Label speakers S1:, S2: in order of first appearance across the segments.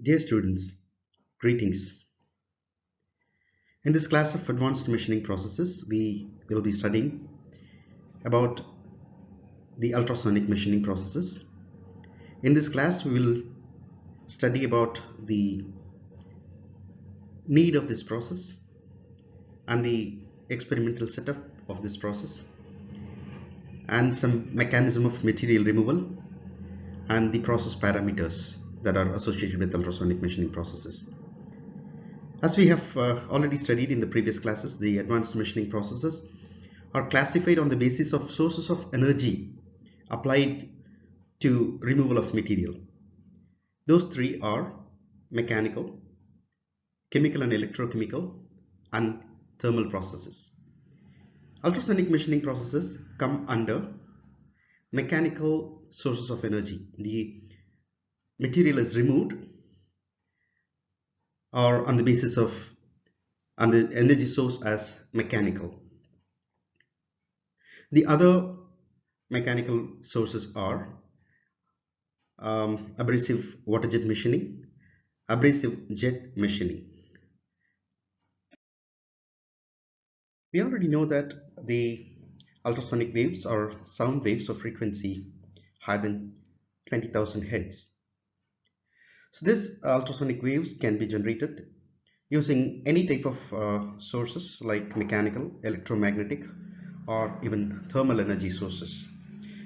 S1: Dear students, greetings. In this class of advanced machining processes, we will be studying about the ultrasonic machining processes. In this class, we will study about the need of this process and the experimental setup of this process and some mechanism of material removal and the process parameters that are associated with ultrasonic machining processes. As we have already studied in the previous classes, the advanced machining processes are classified on the basis of sources of energy applied to removal of material. Those three are mechanical, chemical and electrochemical, and thermal processes. Ultrasonic machining processes come under mechanical sources of energy. The material is removed or on the basis of and the energy source as mechanical. The other mechanical sources are abrasive water jet machining, abrasive jet machining. We already know that the ultrasonic waves are sound waves of frequency higher than 20,000 Hz. So these ultrasonic waves can be generated using any type of sources like mechanical, electromagnetic, or even thermal energy sources.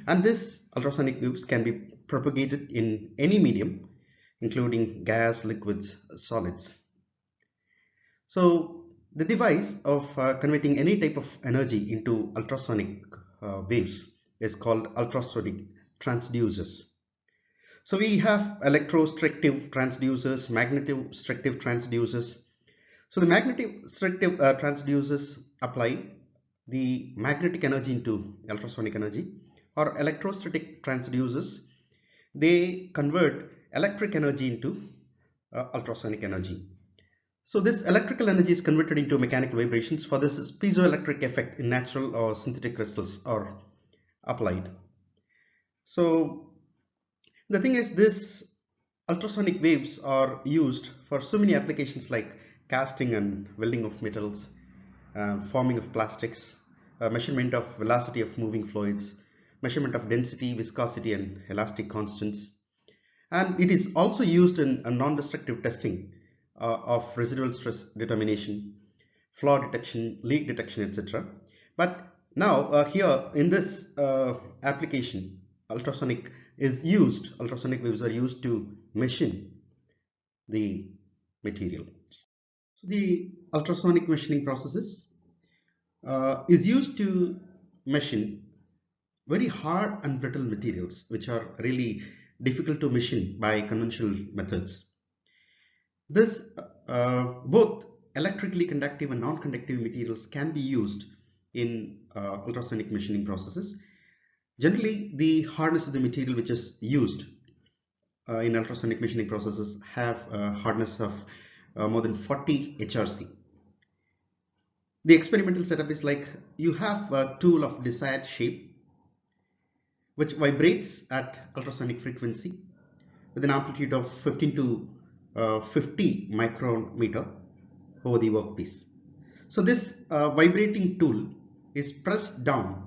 S1: And these ultrasonic waves can be propagated in any medium, including gas, liquids, solids. So the device of converting any type of energy into ultrasonic waves is called ultrasonic transducers. So we have electrostrictive transducers, magnetostrictive transducers. So the magnetostrictive transducers apply the magnetic energy into ultrasonic energy, or electrostatic transducers, they convert electric energy into ultrasonic energy. So this electrical energy is converted into mechanical vibrations. For this, piezoelectric effect in natural or synthetic crystals are applied. So the thing is, this ultrasonic waves are used for so many applications like casting and welding of metals, forming of plastics, measurement of velocity of moving fluids, measurement of density, viscosity, and elastic constants. And it is also used in a non-destructive testing of residual stress determination, flaw detection, leak detection, etc. But now here in this application, ultrasonic waves are used to machine the material. So the ultrasonic machining processes is used to machine very hard and brittle materials which are really difficult to machine by conventional methods. This both electrically conductive and non-conductive materials can be used in ultrasonic machining processes. Generally, the hardness of the material which is used in ultrasonic machining processes have a hardness of more than 40 HRC. The experimental setup is like you have a tool of desired shape which vibrates at ultrasonic frequency with an amplitude of 15 to 50 micrometer over the workpiece. So this vibrating tool is pressed down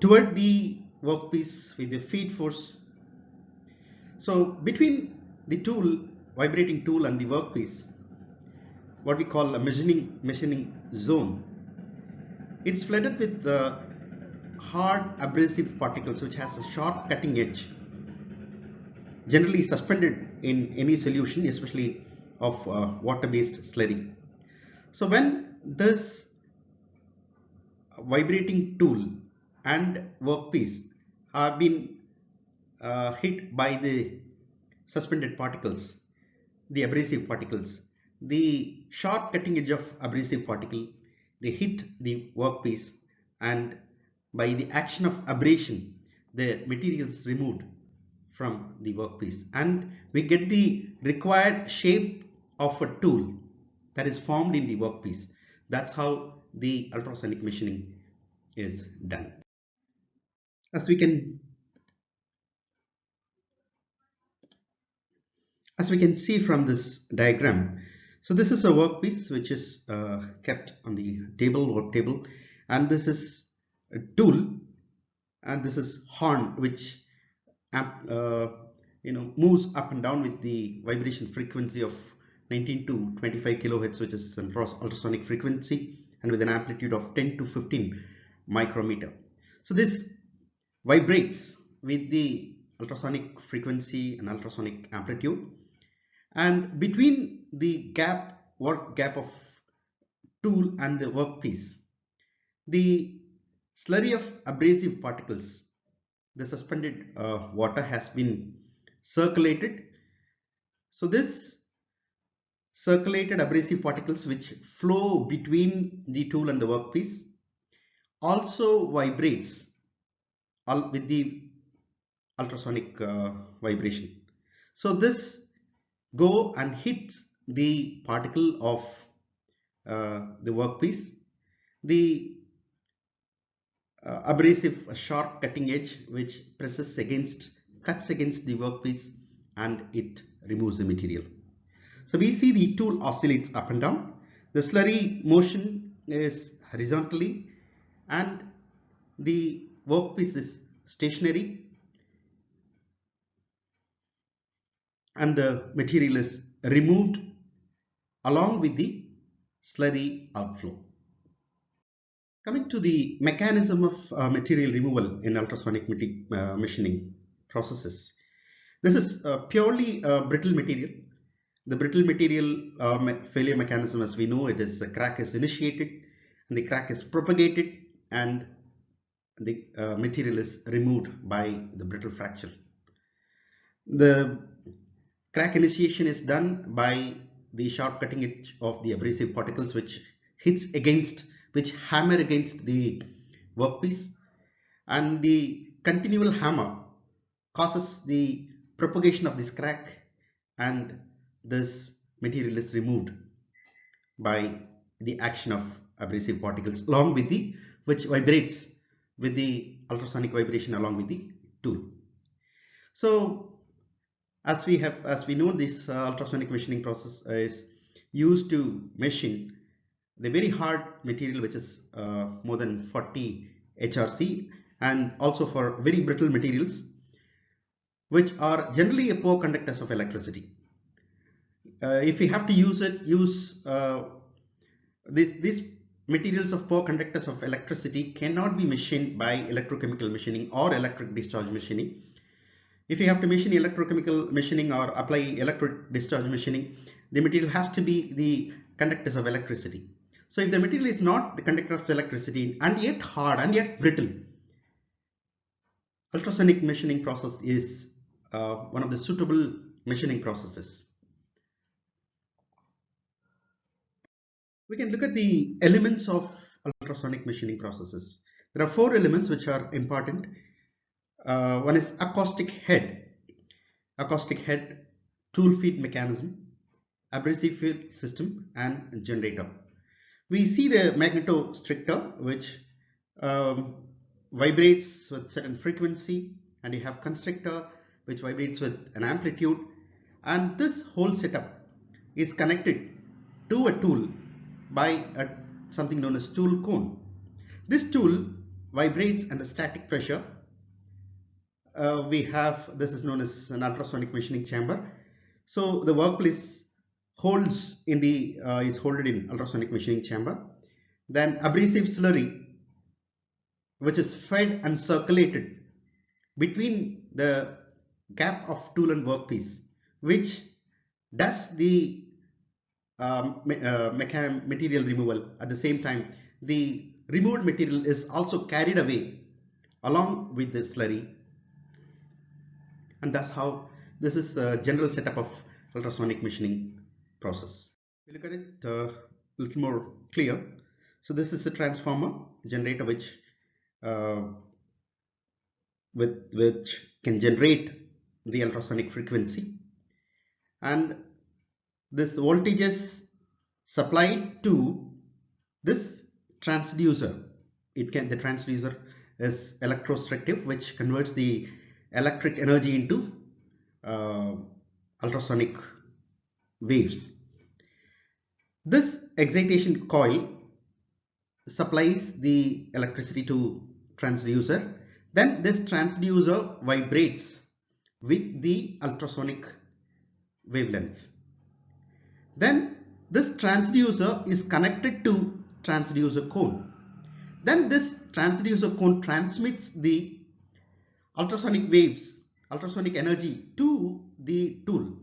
S1: toward the workpiece with the feed force. So between the vibrating tool and the workpiece, what we call a machining zone, it's flooded with hard abrasive particles which has a sharp cutting edge, generally suspended in any solution, especially of water-based slurry. So when this vibrating tool and workpiece have been hit by the suspended particles, the abrasive particles, the sharp cutting edge of abrasive particle, they hit the workpiece, and by the action of abrasion, the material is removed from the workpiece, and we get the required shape of a tool that is formed in the workpiece. That's how the ultrasonic machining is done. As we can As we can see from this diagram, so this is a workpiece which is kept on the work table, and this is a tool, and this is horn which uh, moves up and down with the vibration frequency of 19 to 25 kilohertz, which is an ultrasonic frequency, and with an amplitude of 10 to 15 micrometer. So this vibrates with the ultrasonic frequency and ultrasonic amplitude, and between the work gap of tool and the workpiece, the slurry of abrasive particles, the suspended water has been circulated. So this circulated abrasive particles which flow between the tool and the workpiece also vibrates with the ultrasonic vibration. So this go and hits the particle of the workpiece. The abrasive sharp cutting edge which cuts against the workpiece, and it removes the material. So we see the tool oscillates up and down. The slurry motion is horizontally, and the workpiece is stationary, and the material is removed along with the slurry outflow. Coming to the mechanism of material removal in ultrasonic machining processes. This is purely brittle material. The brittle material failure mechanism, as we know, it is the crack is initiated, and the crack is propagated, and the material is removed by the brittle fracture. The crack initiation is done by the sharp cutting edge of the abrasive particles which hammer against the workpiece, and the continual hammer causes the propagation of this crack, and this material is removed by the action of abrasive particles along with which vibrates with the ultrasonic vibration along with the tool. So as we know, this ultrasonic machining process is used to machine the very hard material which is more than 40 HRC, and also for very brittle materials which are generally a poor conductors of electricity. If we have to use these materials of poor conductors of electricity cannot be machined by electrochemical machining or electric discharge machining. If you have to machine electrochemical machining or apply electric discharge machining, the material has to be the conductors of electricity. So if the material is not the conductor of electricity and yet hard and yet brittle, ultrasonic machining process is one of the suitable machining processes. We can look at the elements of ultrasonic machining processes. There are 4 elements which are important. One is acoustic head, tool feed mechanism, abrasive feed system, and generator. We see the magnetostrictor which vibrates with certain frequency, and you have constrictor which vibrates with an amplitude, and this whole setup is connected to a tool by something known as tool cone. This tool vibrates under static pressure. This is known as an ultrasonic machining chamber. So the workpiece is holded in ultrasonic machining chamber. Then abrasive slurry, which is fed and circulated between the gap of tool and workpiece, which does the material removal. At the same time, the removed material is also carried away along with the slurry, and that's how this is the general setup of ultrasonic machining process. We look at it a little more clear. So this is a transformer generator which can generate the ultrasonic frequency, and this voltage is supplied to this transducer. The transducer is electrostrictive, which converts the electric energy into ultrasonic waves. This excitation coil supplies the electricity to transducer. Then this transducer vibrates with the ultrasonic wavelength. Then this transducer is connected to transducer cone. Then this transducer cone transmits the ultrasonic waves, ultrasonic energy to the tool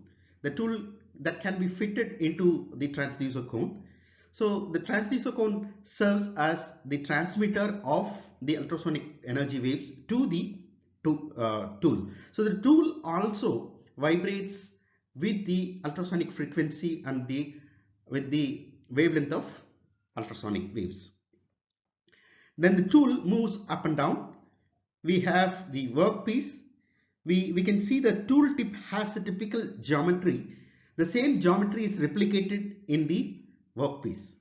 S1: that can be fitted into the transducer cone. So the transducer cone serves as the transmitter of the ultrasonic energy waves to the tool. So the tool also vibrates with the ultrasonic frequency and with the wavelength of ultrasonic waves. Then the tool moves up and down. We have the workpiece. We can see the tool tip has a typical geometry. The same geometry is replicated in the workpiece.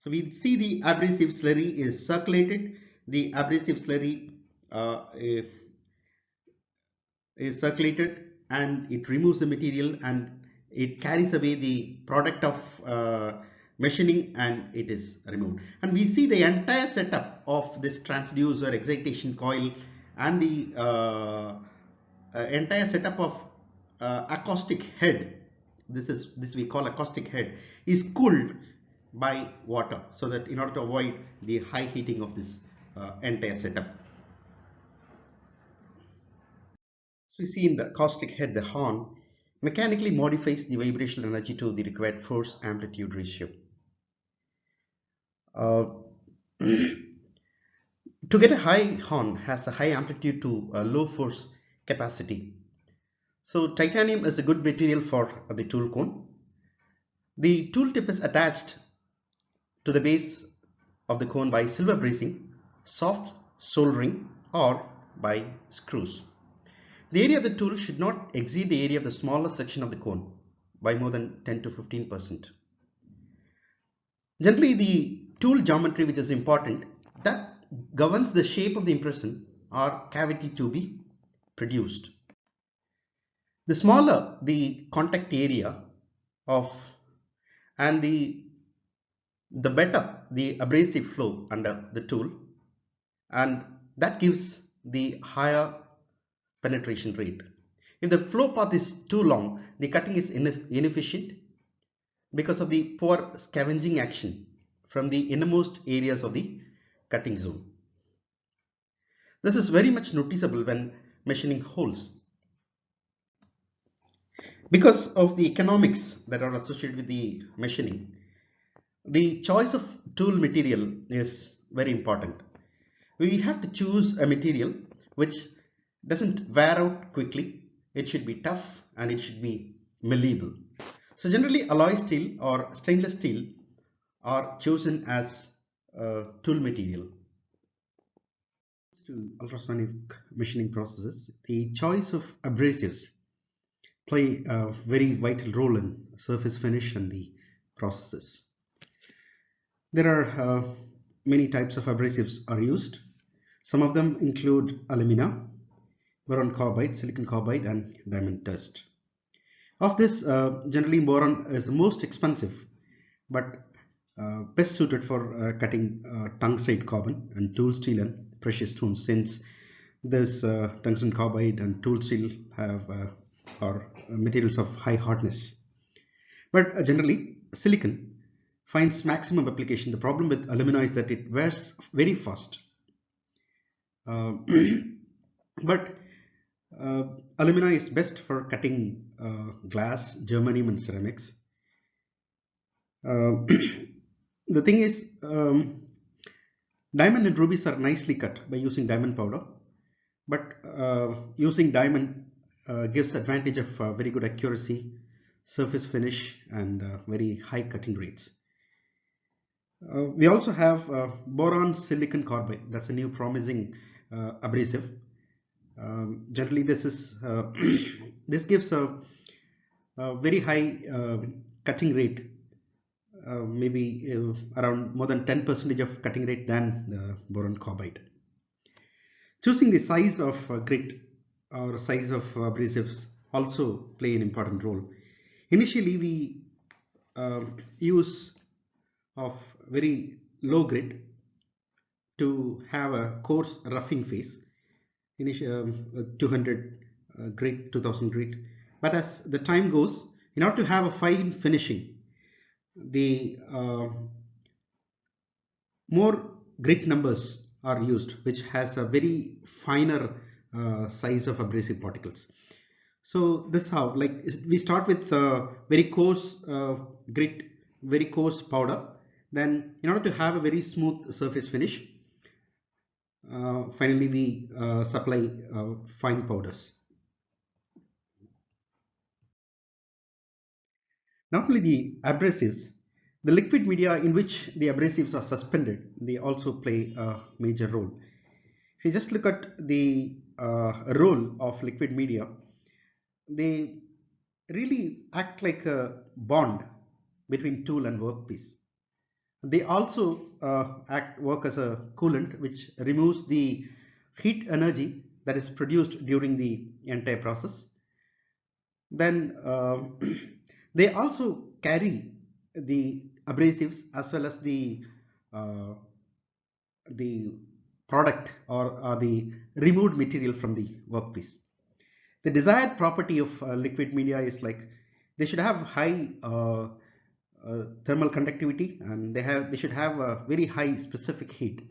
S1: So we see the abrasive slurry is circulated. The abrasive slurry is circulated and it removes the material and it carries away the product of machining and it is removed. And we see the entire setup of this transducer, excitation coil, and the entire setup of acoustic head. This we call acoustic head is cooled by water, so that in order to avoid the high heating of this entire setup. So we see in the acoustic head, the horn mechanically modifies the vibrational energy to the required force amplitude ratio. To get a high horn has a high amplitude to a low force capacity. So titanium is a good material for the tool cone. The tool tip is attached to the base of the cone by silver bracing, soft soldering, or by screws. The area of the tool should not exceed the area of the smallest section of the cone by more than 10 to 15%. Generally, the tool geometry, which is important, that governs the shape of the impression or cavity to be produced. The smaller the contact area of and the better the abrasive flow under the tool, and that gives the higher penetration rate. If the flow path is too long, the cutting is inefficient because of the poor scavenging action from the innermost areas of the cutting zone. This is very much noticeable when machining holes. Because of the economics that are associated with the machining, the choice of tool material is very important. We have to choose a material which doesn't wear out quickly. It should be tough and it should be malleable. So generally alloy steel or stainless steel are chosen as tool material. To ultrasonic machining processes, the choice of abrasives play a very vital role in surface finish and the processes. There are many types of abrasives are used. Some of them include alumina, boron carbide, silicon carbide, and diamond dust. Of this, generally boron is the most expensive, but best suited for cutting tungsten carbon and tool steel and precious stones, since this tungsten carbide and tool steel are materials of high hardness. But generally silicon finds maximum application. The problem with alumina is that it wears very fast. But alumina is best for cutting glass, germanium, and ceramics. The thing is, diamond and rubies are nicely cut by using diamond powder, but using diamond gives advantage of very good accuracy, surface finish, and very high cutting rates. We also have boron silicon carbide. That's a new promising abrasive. Generally, this is this gives a very high cutting rate, maybe around more than 10% of cutting rate than the boron carbide. Choosing the size of grit or size of abrasives also play an important role. Initially, we use of very low grit to have a coarse roughing phase, 200 grit, 2000 grit. But as the time goes, in order to have a fine finishing, the more grit numbers are used, which has a very finer size of abrasive particles. So this how, like, we start with very coarse grit, very coarse powder. Then in order to have a very smooth surface finish, finally we supply fine powders. Not only the abrasives, the liquid media in which the abrasives are suspended, they also play a major role. If you just look at the role of liquid media, they really act like a bond between tool and workpiece. They also work as a coolant, which removes the heat energy that is produced during the entire process. Then they also carry the abrasives as well as uh, the product, or the removed material from the workpiece. The desired property of liquid media is like they should have high thermal conductivity, and they should have a very high specific heat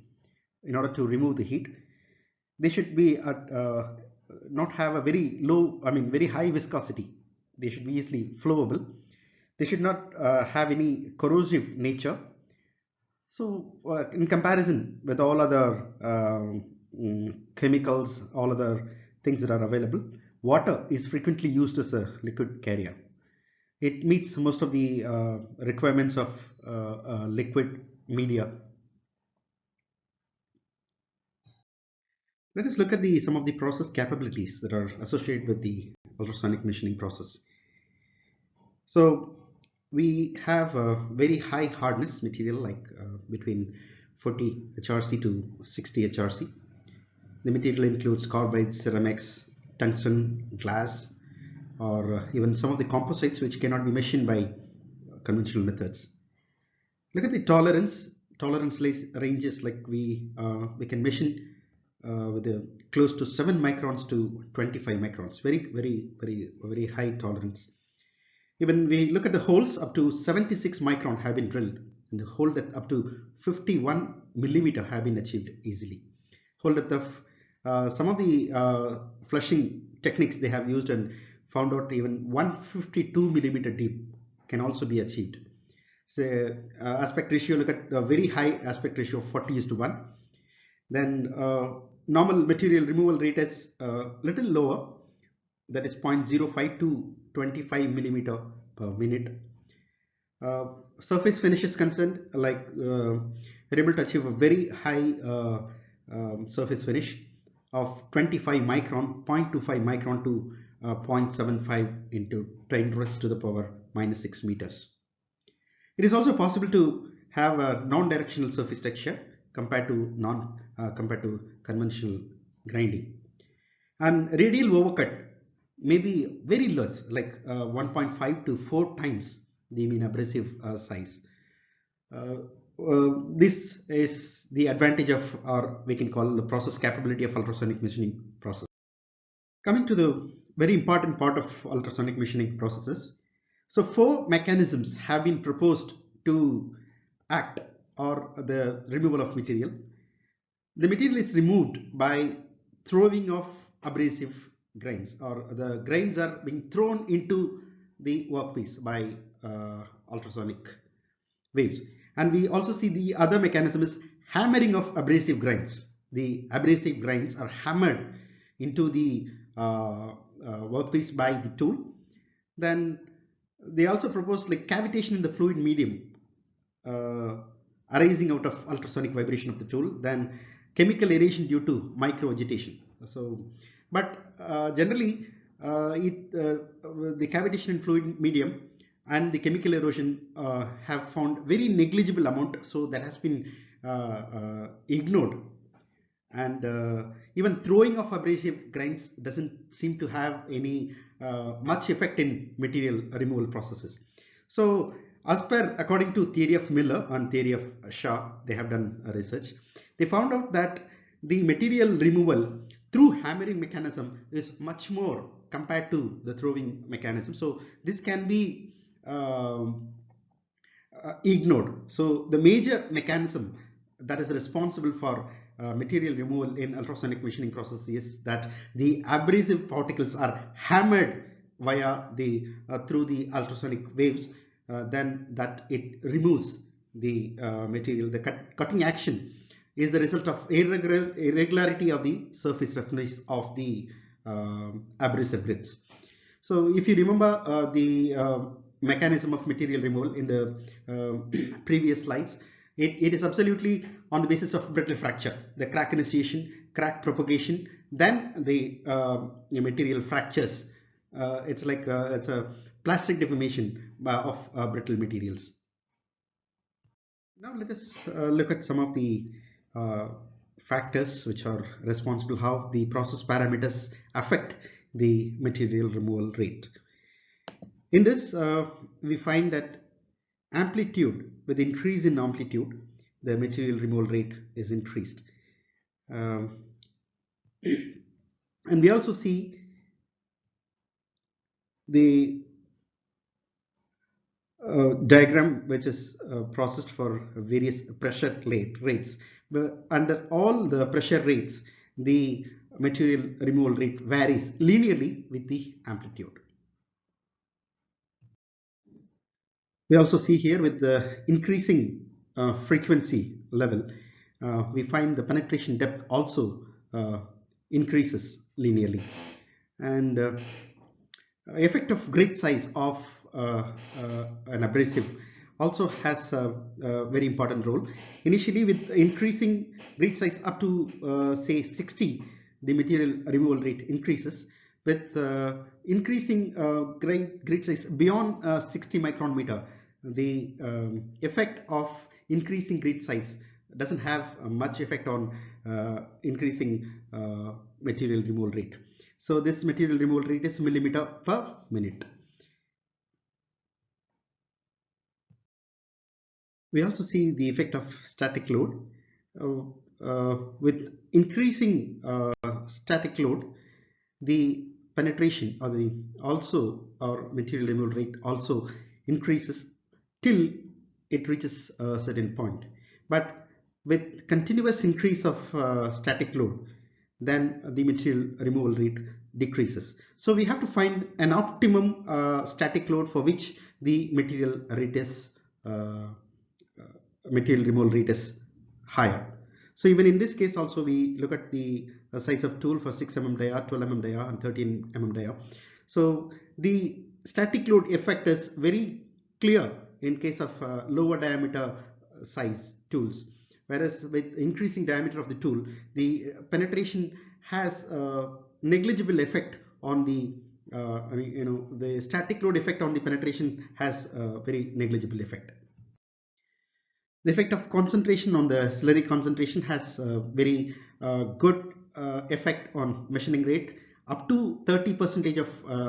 S1: in order to remove the heat. They should be at not have a very low, I mean very high viscosity. They should be easily flowable. They should not have any corrosive nature. So in comparison with all other chemicals, all other things that are available, water is frequently used as a liquid carrier. It meets most of the requirements of liquid media. Let us look at some of the process capabilities that are associated with the ultrasonic machining process. So we have a very high hardness material, like between 40 HRC to 60 HRC. The material includes carbides, ceramics, tungsten, glass, or even some of the composites which cannot be machined by conventional methods. Look at the tolerance. Tolerance ranges, like we can machine with a close to 7 microns to 25 microns. Very high tolerance. Even we look at the holes, up to 76 micron have been drilled, and the hole depth up to 51 millimeter have been achieved easily. Hole depth of some of the flushing techniques they have used and found out even 152 millimeter deep can also be achieved. So aspect ratio, look at the very high aspect ratio of 40:1. Then normal material removal rate is little lower, that is 0.05 to 25 millimeter per minute. Surface finish is concerned, like we're able to achieve a very high surface finish of 25 micron, 0.25 micron to 0.75 into 10 raised to the power -6 meters. It is also possible to have a non-directional surface texture compared to conventional grinding. And radial overcut may be very less, like 1.5 to 4 times the mean abrasive size. This is the advantage of, or we can call the process capability of ultrasonic machining process. Coming to the very important part of ultrasonic machining processes. So 4 mechanisms have been proposed to act, or the removal of material. The material is removed by throwing of abrasive grains, or the grains are being thrown into the workpiece by ultrasonic waves. And we also see the other mechanism is hammering of abrasive grains. The abrasive grains are hammered into the workpiece by the tool. Then they also propose like cavitation in the fluid medium uh, arising out of ultrasonic vibration of the tool, then chemical aeration due to micro agitation. So, but generally, the cavitation in fluid medium and the chemical erosion have found very negligible amount, so that has been ignored. And even throwing of abrasive grains doesn't seem to have any much effect in material removal processes. So according to theory of Miller and theory of Shaw, they have done research. They found out that the material removal through hammering mechanism is much more compared to the throwing mechanism. So this can be ignored. So the major mechanism that is responsible for material removal in ultrasonic machining process is that the abrasive particles are hammered via the through the ultrasonic waves, then that it removes the material. The cutting action is the result of irregularity of the surface roughness of the abrasive grids. So if you remember the mechanism of material removal in the previous slides, it is absolutely on the basis of brittle fracture, the crack initiation, crack propagation, then the material fractures. It's like it's a plastic deformation of brittle materials. Now let us look at some of the uh, factors which are responsible, how the process parameters affect the material removal rate. In this, we find that amplitude, with increase in amplitude, the material removal rate is increased. Um, and we also see the diagram which is processed for various pressure rates. But under all the pressure rates, the material removal rate varies linearly with the amplitude. We also see here with the increasing frequency level, we find the penetration depth also increases linearly. And effect of grid size of an abrasive also has a very important role. Initially, with increasing grid size up to say 60, the material removal rate increases. With increasing grid size beyond 60 micron meter, the effect of increasing grid size doesn't have much effect on increasing material removal rate. So this material removal rate is millimeter per minute. We also see the effect of static load. With increasing static load, the penetration or the also or material removal rate also increases till it reaches a certain point. But with continuous increase of static load, then the material removal rate decreases. So we have to find an optimum static load for which the material removal rate is higher. So even in this case also we look at the size of tool for 6 mm dia, 12 mm dia and 13 mm dia. So the static load effect is very clear in case of lower diameter size tools, whereas with increasing diameter of the tool, the penetration has a negligible effect on the the static load effect on the penetration has a very negligible effect. The effect of concentration on the slurry concentration has a very good effect on machining rate up to 30% of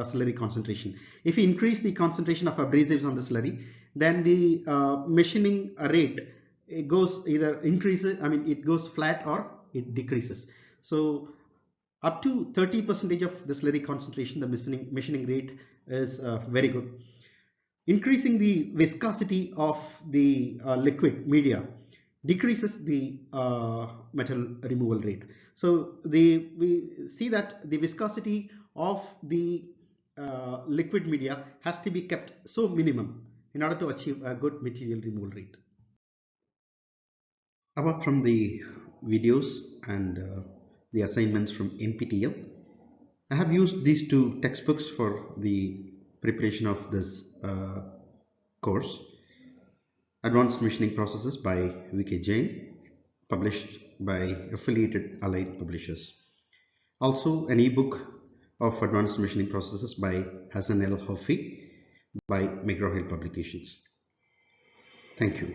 S1: slurry concentration. If you increase the concentration of abrasives on the slurry, then the machining rate, it goes either increases, it goes flat or it decreases. So up to 30% of the slurry concentration, the machining rate is very good. Increasing the viscosity of the liquid media decreases the metal removal rate. So we see that the viscosity of the liquid media has to be kept so minimum in order to achieve a good material removal rate. Apart from the videos and the assignments from NPTEL, I have used these two textbooks for the preparation of this course. Advanced Machining Processes by V.K. Jain, published by affiliated allied publishers. Also an ebook of Advanced Machining Processes by Hassan El Hofi by McGraw-Hill Publications. Thank you.